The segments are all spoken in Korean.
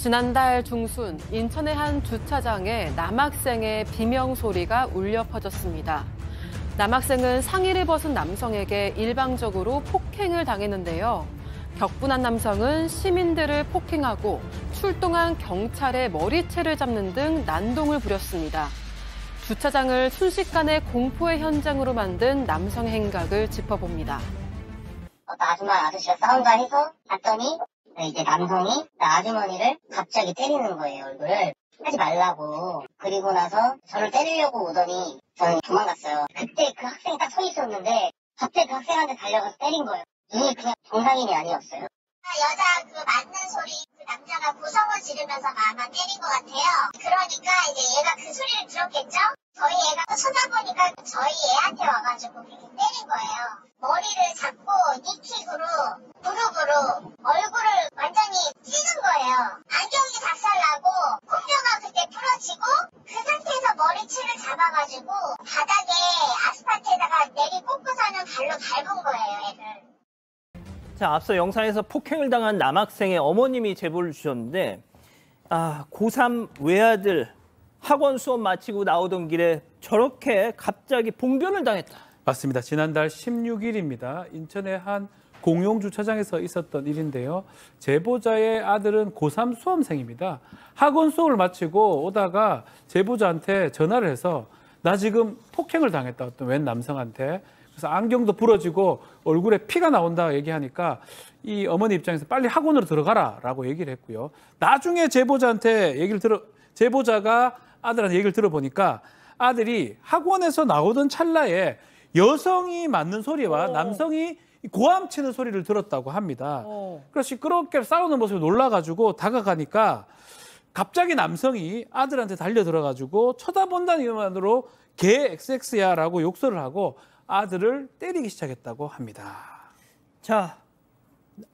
지난달 중순 인천의 한 주차장에 남학생의 비명 소리가 울려 퍼졌습니다. 남학생은 상의를 벗은 남성에게 일방적으로 폭행을 당했는데요. 격분한 남성은 시민들을 폭행하고 출동한 경찰의 머리채를 잡는 등 난동을 부렸습니다. 주차장을 순식간에 공포의 현장으로 만든 남성의 행각을 짚어봅니다. 아줌마 아저씨가 싸운다 해서 봤더니 이제 남성이 아주머니를 갑자기 때리는 거예요, 얼굴을. 하지 말라고. 그리고 나서 저를 때리려고 오더니 저는 도망갔어요. 그때 그 학생이 딱 서 있었는데 갑자기 그 학생한테 달려가서 때린 거예요. 눈이 그냥 정상인이 아니었어요. 여자 그 맞는 소리, 그 남자가 고성을 지르면서 아마 때린 것 같아요. 그러니까 이제 얘가 그 소리를 들었겠죠? 저희 애가 쳐다보니까 저희 애한테 와가지고 그렇게 때린 거예요. 머리를 잡고 니킥으로, 무릎으로 얼굴을 완전히 찌는 거예요. 안경이 작살나고 콧뼈가 그때 부러지고 그 상태에서 머리채를 잡아가지고 바닥에 아스팔트에다가 내리 꽂고서는 발로 밟은 거예요, 애를. 자, 앞서 영상에서 폭행을 당한 남학생의 어머님이 제보를 주셨는데 고3 외아들 학원 수업 마치고 나오던 길에 저렇게 갑자기 봉변을 당했다. 맞습니다. 지난달 16일입니다. 인천의 한 공용 주차장에서 있었던 일인데요. 제보자의 아들은 고3 수험생입니다. 학원 수업을 마치고 오다가 제보자한테 전화를 해서 나 지금 폭행을 당했다. 어떤 웬 남성한테. 그래서 안경도 부러지고 얼굴에 피가 나온다 얘기하니까 이 어머니 입장에서 빨리 학원으로 들어가라라고 얘기를 했고요. 나중에 제보자가 아들한테 얘기를 들어보니까 아들이 학원에서 나오던 찰나에 여성이 맞는 소리와 남성이 고함 치는 소리를 들었다고 합니다. 그래서 시끄럽게 싸우는 모습에 놀라가지고 다가가니까 갑자기 남성이 아들한테 달려들어가지고 쳐다본다는 이유만으로 개 XX야 라고 욕설을 하고 아들을 때리기 시작했다고 합니다. 자,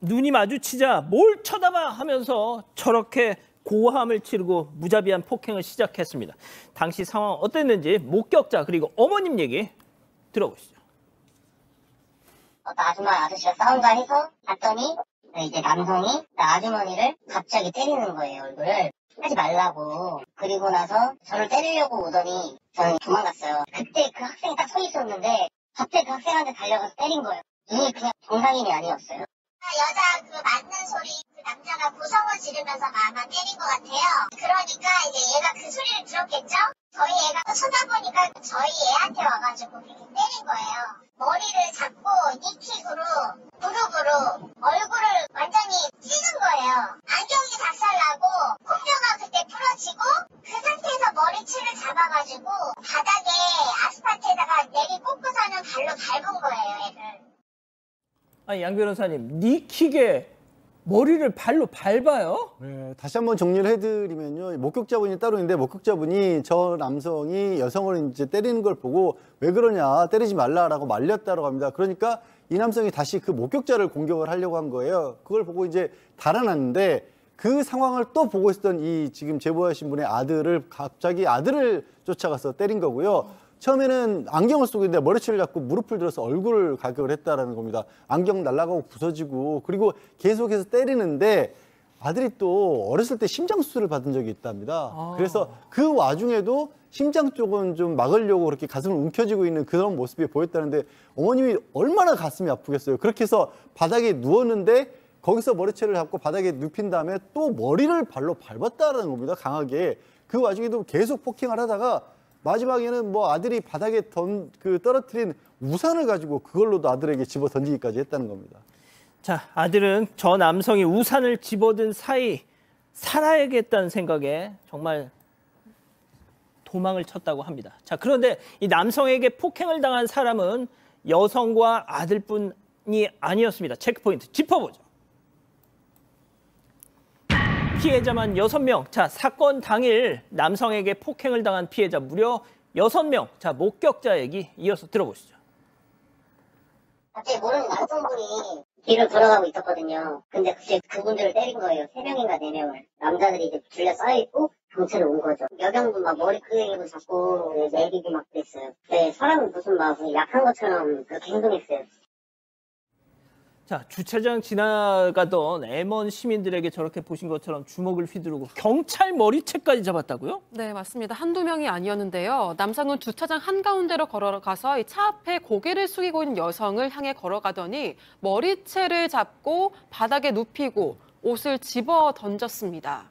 눈이 마주치자 뭘 쳐다봐 하면서 저렇게 고함을 치르고 무자비한 폭행을 시작했습니다. 당시 상황 어땠는지 목격자 그리고 어머님 얘기 들어보시죠. 아줌마 아저씨가 싸운다 해서 봤더니 이제 남성이 아주머니를 갑자기 때리는 거예요, 얼굴을. 하지 말라고. 그리고 나서 저를 때리려고 오더니 저는 도망갔어요. 그때 그 학생이 딱 서 있었는데 갑자기 그 학생한테 달려가서 때린 거예요. 눈이 그냥 정상인이 아니었어요. 여자 그 맞는 소리, 그 남자가 고성을 지르면서 아마 때린 것 같아요. 그러니까 이제 얘가 그 소리를 들었겠죠? 저희 애가 쳐다보니까 저희 애한테 와가지고 그렇게 때린 거예요. 머리를 잡고 니킥으로, 무릎으로 얼굴을 완전히 찌는 거예요. 안경이 작살나고 콧뼈가 그때 부러지고 그 상태에서 머리채를 잡아가지고 바닥에 아스팔트에다가 내리 꽂고서는 발로 밟은 거예요, 애를. 아니, 양 변호사님, 니킥에 머리를 발로 밟아요? 네, 다시 한번 정리를 해드리면요. 목격자분이 따로 있는데 목격자분이 저 남성이 여성을 이제 때리는 걸 보고 왜 그러냐, 때리지 말라라고 말렸다고 합니다. 그러니까 이 남성이 다시 그 목격자를 공격을 하려고 한 거예요. 그걸 보고 이제 달아났는데 그 상황을 또 보고 있었던 이 지금 제보하신 분의 아들을 갑자기 아들을 쫓아가서 때린 거고요. 처음에는 안경을 쓰고 있는데 머리채를 잡고 무릎을 들어서 얼굴을 가격을 했다라는 겁니다. 안경 날아가고 부서지고 그리고 계속해서 때리는데 아들이 또 어렸을 때 심장 수술을 받은 적이 있답니다. 그래서 그 와중에도 심장 쪽은 좀 막으려고 그렇게 가슴을 움켜쥐고 있는 그런 모습이 보였다는데 어머님이 얼마나 가슴이 아프겠어요. 그렇게 해서 바닥에 누웠는데 거기서 머리채를 잡고 바닥에 눕힌 다음에 또 머리를 발로 밟았다라는 겁니다. 강하게. 그 와중에도 계속 폭행을 하다가 마지막에는 뭐 아들이 바닥에 떨어뜨린 우산을 가지고 그걸로도 아들에게 집어 던지기까지 했다는 겁니다. 자, 아들은 저 남성이 우산을 집어든 사이 살아야겠다는 생각에 정말 도망을 쳤다고 합니다. 자, 그런데 이 남성에게 폭행을 당한 사람은 여성과 아들뿐이 아니었습니다. 체크포인트 짚어보죠. 피해자만 6명. 자, 사건 당일 남성에게 폭행을 당한 피해자 무려 6명. 자, 목격자 얘기 이어서 들어보시죠. 갑자기 모르는 남성분이 뒤로 돌아가고 있었거든요. 근데 그분들을 때린 거예요. 3명인가 4명을. 남자들이 이제 둘러 쌓여있고 경찰이 온 거죠. 여경도 막 머리 끄개기도 잡고 내리고 막 그랬어요. 네, 사람은 무슨 막 약한 것처럼 그렇게 행동했어요. 자, 주차장 지나가던 M1 시민들에게 저렇게 보신 것처럼 주먹을 휘두르고 경찰 머리채까지 잡았다고요? 네, 맞습니다. 한두 명이 아니었는데요. 남성은 주차장 한가운데로 걸어가서 이 차 앞에 고개를 숙이고 있는 여성을 향해 걸어가더니 머리채를 잡고 바닥에 눕히고 옷을 집어 던졌습니다.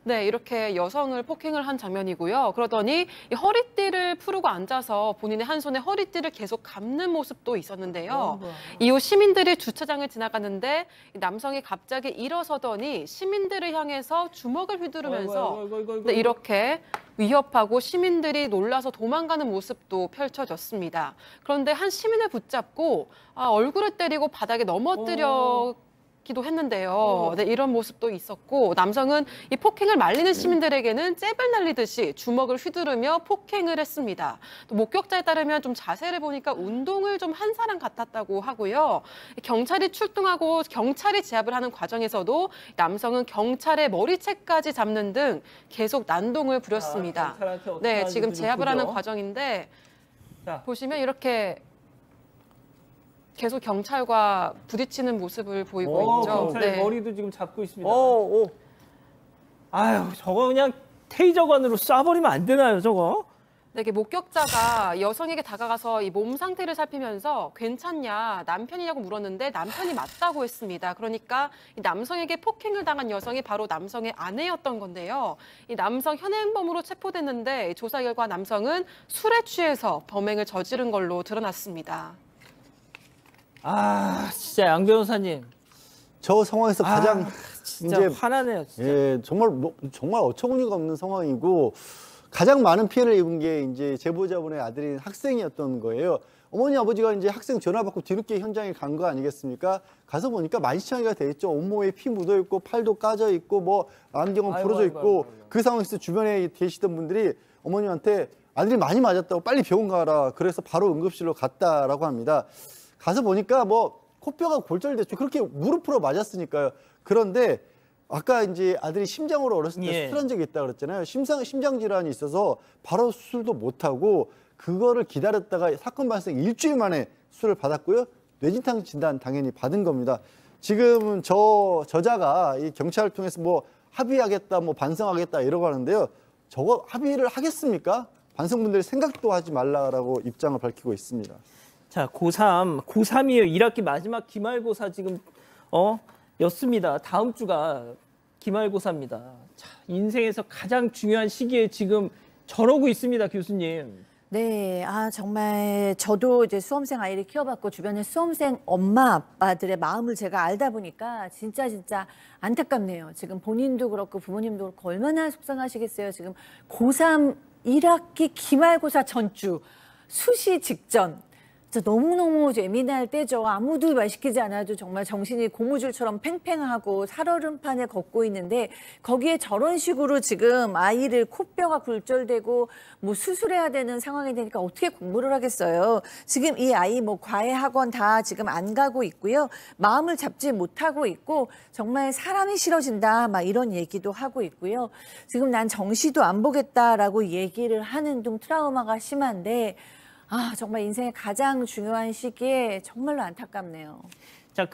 네, 이렇게 여성을 폭행을 한 장면이고요. 그러더니 이 허리띠를 풀고 앉아서 본인의 한 손에 허리띠를 계속 감는 모습도 있었는데요. 이후 시민들이 주차장을 지나가는데 이 남성이 갑자기 일어서더니 시민들을 향해서 주먹을 휘두르면서 네, 이렇게 위협하고 시민들이 놀라서 도망가는 모습도 펼쳐졌습니다. 그런데 한 시민을 붙잡고 얼굴을 때리고 바닥에 넘어뜨려 기도 했는데요. 네, 이런 모습도 있었고 남성은 이 폭행을 말리는 시민들에게는 잽을 날리듯이 주먹을 휘두르며 폭행을 했습니다. 또 목격자에 따르면 좀 자세를 보니까 운동을 좀 한 사람 같았다고 하고요. 경찰이 출동하고 경찰이 제압을 하는 과정에서도 남성은 경찰의 머리채까지 잡는 등 계속 난동을 부렸습니다. 네, 지금 제압을 하는 과정인데 보시면 이렇게 계속 경찰과 부딪히는 모습을 보이고 있죠. 경찰의 머리도 지금 잡고 있습니다. 아유, 저거 그냥 테이저건으로 쏴버리면 안 되나요, 저거? 네, 이게 목격자가 여성에게 다가가서 이 몸 상태를 살피면서 괜찮냐, 남편이냐고 물었는데 남편이 맞다고 했습니다. 그러니까 이 남성에게 폭행을 당한 여성이 바로 남성의 아내였던 건데요. 이 남성 현행범으로 체포됐는데 조사 결과 남성은 술에 취해서 범행을 저지른 걸로 드러났습니다. 진짜 양 변호사님. 저 상황에서 가장 진짜 화나네요, 진짜. 예, 정말 어처구니가 없는 상황이고 가장 많은 피해를 입은 게 이제 제보자분의 아들인 학생이었던 거예요. 어머니 아버지가 이제 학생 전화 받고 뒤늦게 현장에 간 거 아니겠습니까? 가서 보니까 만시창이가 돼 있죠. 온몸에 피 묻어 있고 팔도 까져 있고 뭐 안경은 부러져 있고 그 상황에서 주변에 계시던 분들이 어머님한테 아들이 많이 맞았다고 빨리 병원 가라. 그래서 바로 응급실로 갔다라고 합니다. 가서 보니까 뭐 코뼈가 골절됐죠. 그렇게 무릎으로 맞았으니까요. 그런데 아까 이제 아들이 심장으로 어렸을 때 수술한 적이 있다고 그랬잖아요. 심장 질환이 있어서 바로 수술도 못 하고 그거를 기다렸다가 사건 발생 일주일 만에 수술을 받았고요. 뇌진탕 진단 당연히 받은 겁니다. 지금은 저자가 이 경찰을 통해서 뭐 합의하겠다, 뭐 반성하겠다 이러고 하는데요. 저거 합의를 하겠습니까? 반성분들이 생각도 하지 말라라고 입장을 밝히고 있습니다. 자, 고3이에요. 1학기 마지막 기말고사 지금 였습니다. 다음 주가 기말고사입니다. 자, 인생에서 가장 중요한 시기에 지금 저러고 있습니다, 교수님. 네, 정말 저도 이제 수험생 아이를 키워봤고 주변에 수험생 엄마 아빠들의 마음을 제가 알다 보니까 진짜 안타깝네요. 지금 본인도 그렇고 부모님도 그렇고 얼마나 속상하시겠어요. 지금 고3 1학기 기말고사 전주 수시 직전. 진짜 너무너무 예민할 때죠. 아무도 말 시키지 않아도 정말 정신이 고무줄처럼 팽팽하고 살얼음판에 걷고 있는데 거기에 저런 식으로 지금 아이를 코뼈가 굴절되고 뭐 수술해야 되는 상황이 되니까 어떻게 공부를 하겠어요. 지금 이 아이 뭐 과외 학원 다 지금 안 가고 있고요. 마음을 잡지 못하고 있고 정말 사람이 싫어진다 막 이런 얘기도 하고 있고요. 지금 난 정시도 안 보겠다라고 얘기를 하는 등 트라우마가 심한데 정말 인생의 가장 중요한 시기에 정말로 안타깝네요. 자,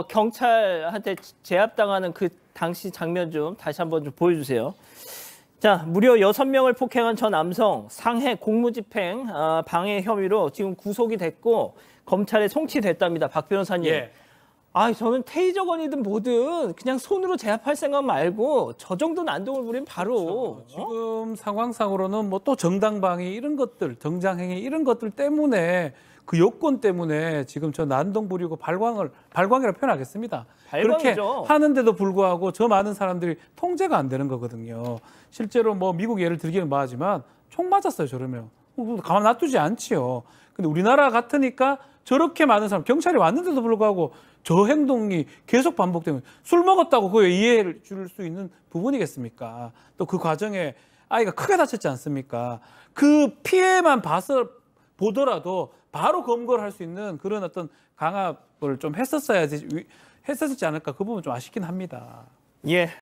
경찰한테 제압당하는 그 당시 장면 좀 다시 한번 좀 보여주세요. 자, 무려 6명을 폭행한 저 남성 상해 공무집행 방해 혐의로 지금 구속이 됐고 검찰에 송치됐답니다. 박 변호사님. 예. 저는 테이저건이든 뭐든 그냥 손으로 제압할 생각 말고 저 정도 난동을 부리면 바로. 그렇죠. 지금 상황상으로는 뭐 또 정당방위 이런 것들, 정장행위 이런 것들 때문에 그 요건 때문에 지금 저 난동 부리고 발광이라고 표현하겠습니다. 발광이죠. 그렇게 하는데도 불구하고 저 많은 사람들이 통제가 안 되는 거거든요. 실제로 뭐 미국 예를 들기는 뭐하지만 총 맞았어요, 저러면. 가만 놔두지 않지요. 근데 우리나라 같으니까 저렇게 많은 사람, 경찰이 왔는데도 불구하고 저 행동이 계속 반복되면 술 먹었다고 그걸 이해를 줄 수 있는 부분이겠습니까? 또 그 과정에 아이가 크게 다쳤지 않습니까? 그 피해만 보더라도 바로 검거를 할 수 있는 그런 어떤 강압을 좀 했었지 않을까? 그 부분 좀 아쉽긴 합니다. 예,